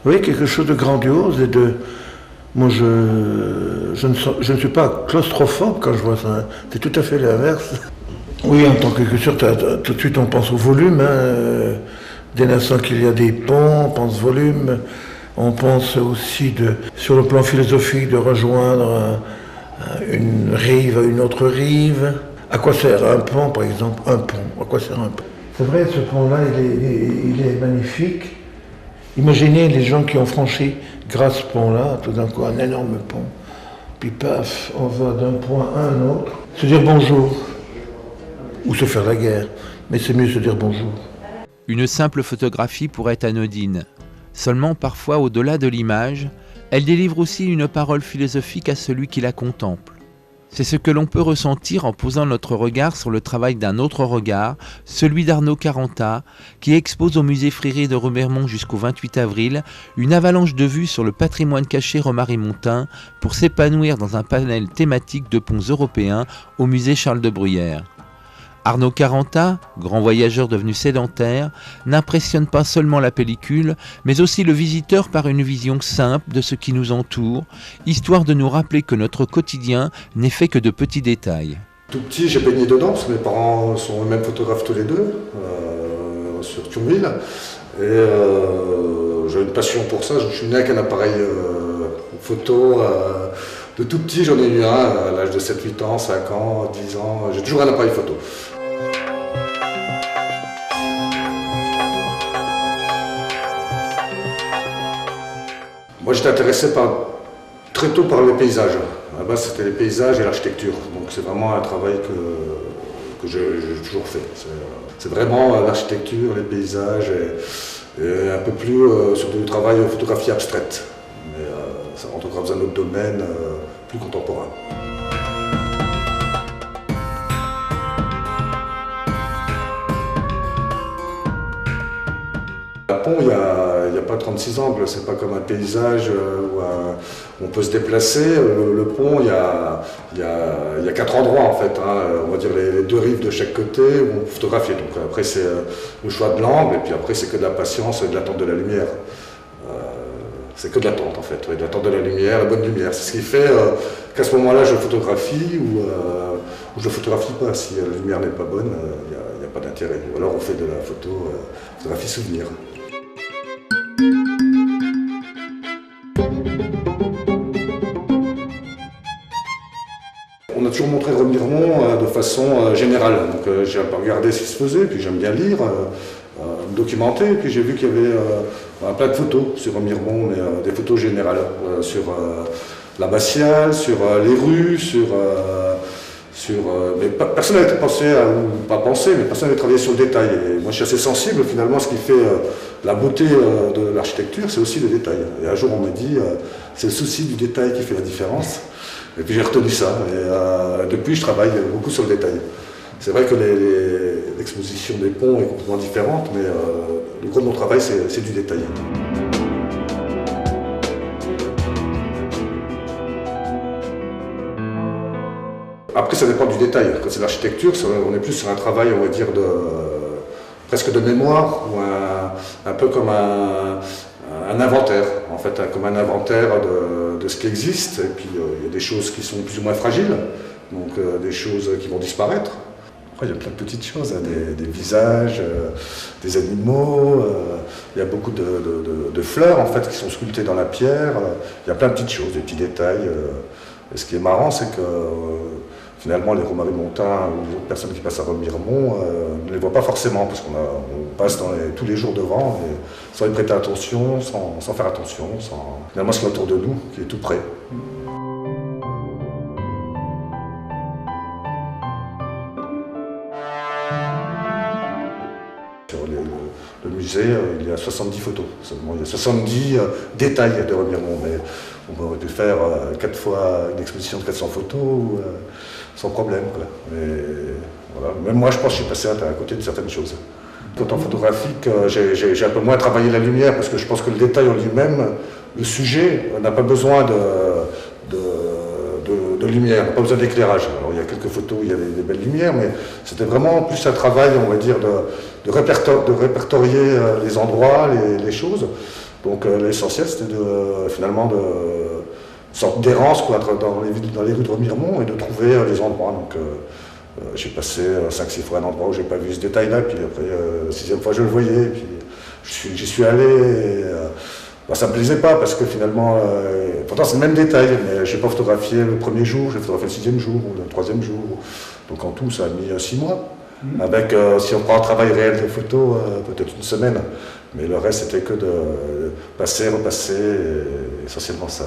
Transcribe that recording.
Oui, quelque chose de grandiose et de... Moi, je ne suis pas claustrophobe quand je vois ça. C'est tout à fait l'inverse. Oui, en tant que culture, tout de suite on pense au volume. Dès l'instant qu'il y a des ponts, on pense volume. On pense aussi, sur le plan philosophique, de rejoindre une rive à une autre rive. À quoi sert un pont, par exemple? Un pont. À quoi sert un pont? C'est vrai, ce pont-là, il est magnifique. Imaginez les gens qui ont franchi, grâce à ce pont-là, tout d'un coup, un énorme pont. Puis paf, on va d'un point à un autre. Se dire bonjour. Ou se faire la guerre. Mais c'est mieux se dire bonjour. Une simple photographie pourrait être anodine. Seulement, parfois, au-delà de l'image, elle délivre aussi une parole philosophique à celui qui la contemple. C'est ce que l'on peut ressentir en posant notre regard sur le travail d'un autre regard, celui d'Arnaud Caranta, qui expose au musée Fréry de Remiremont jusqu'au 28 avril une avalanche de vues sur le patrimoine caché romarismontain pour s'épanouir dans un panel thématique de ponts européens au musée Charles de Bruyère. Arnaud Caranta, grand voyageur devenu sédentaire, n'impressionne pas seulement la pellicule, mais aussi le visiteur par une vision simple de ce qui nous entoure, histoire de nous rappeler que notre quotidien n'est fait que de petits détails. Tout petit, j'ai baigné dedans, parce que mes parents sont eux-mêmes photographes tous les deux, sur Thionville. Et j'ai une passion pour ça, je suis né avec un appareil photo. De tout petit, j'en ai eu un à l'âge de 7-8 ans, 5 ans, 10 ans. J'ai toujours un appareil photo. Moi, j'étais intéressé très tôt par les paysages. À la base, c'était les paysages et l'architecture. Donc, c'est vraiment un travail que j'ai toujours fait. C'est vraiment l'architecture, les paysages et un peu plus sur du travail de photographie abstraite. Mais ça rentre encore dans un autre domaine plus contemporain. Un pont, il n'y a pas 36 angles, c'est pas comme un paysage où on peut se déplacer. Le pont, il y a 4 endroits en fait, hein, on va dire les 2 rives de chaque côté où on peut photographier. Donc après c'est le choix de l'angle et puis après c'est que de la patience et de l'attente de la lumière. C'est que de l'attente en fait, de l'attente de la lumière, la bonne lumière. C'est ce qui fait qu'à ce moment-là je photographie ou je ne photographie pas. Si la lumière n'est pas bonne, il n'y a pas d'intérêt. Ou alors on fait de la photographie souvenir. On a toujours montré Remiremont de façon générale. Donc j'ai un peu regardé ce qui se faisait, puis j'aime bien lire. Me documenter, et puis j'ai vu qu'il y avait plein de photos sur Remiremont, mais des photos générales sur l'abbatiale, sur les rues, mais personne n'avait pensé, ou pas pensé, mais personne n'avait travaillé sur le détail. Et moi je suis assez sensible finalement, ce qui fait la beauté de l'architecture, c'est aussi le détail. Et un jour on m'a dit, c'est le souci du détail qui fait la différence. Et puis j'ai retenu ça, et depuis je travaille beaucoup sur le détail. C'est vrai que l'exposition des ponts est complètement différente, mais le gros de mon travail, c'est du détail. Après, ça dépend du détail. Quand c'est l'architecture, on est plus sur un travail, on va dire, presque de mémoire, ou un peu comme un inventaire, en fait, comme un inventaire de ce qui existe. Et puis, il y a des choses qui sont plus ou moins fragiles, donc des choses qui vont disparaître. Après, il y a plein de petites choses, hein, des visages, des animaux, il y a beaucoup de fleurs en fait, qui sont sculptées dans la pierre, il y a plein de petites choses, des petits détails. Et ce qui est marrant, c'est que finalement les romarismontains ou les autres personnes qui passent à Remiremont ne les voient pas forcément, parce qu'on passe tous les jours devant, et sans y prêter attention, sans faire attention, finalement ce qui est autour de nous, qui est tout près. Le musée, il y a 70 photos seulement, il y a 70 détails de Remiremont, mais on aurait pu faire 4 fois une exposition de 400 photos sans problème, quoi. Mais, voilà. Même moi, je pense que je suis passé à côté de certaines choses. Quand en photographique, j'ai un peu moins travaillé la lumière, parce que je pense que le détail en lui-même, le sujet, n'a pas besoin de lumière, n'a pas besoin d'éclairage. Alors il y a quelques photos où il y a des belles lumières, mais c'était vraiment plus un travail, on va dire, de répertorier les endroits, les choses. Donc l'essentiel c'était finalement de une sorte d'errance dans les rues de Remiremont et de trouver les endroits. Donc j'ai passé 5-6 fois un endroit où j'ai pas vu ce détail-là, puis après 6e fois je le voyais, puis j'y suis allé. Ça me plaisait pas parce que finalement, pourtant c'est le même détail, mais j'ai pas photographié le premier jour, j'ai photographié le 6e jour ou le 3e jour. Donc en tout ça a mis 6 mois. Avec, si on prend un travail réel de photo, peut-être une semaine. Mais le reste c'était que de passer, repasser, et essentiellement ça.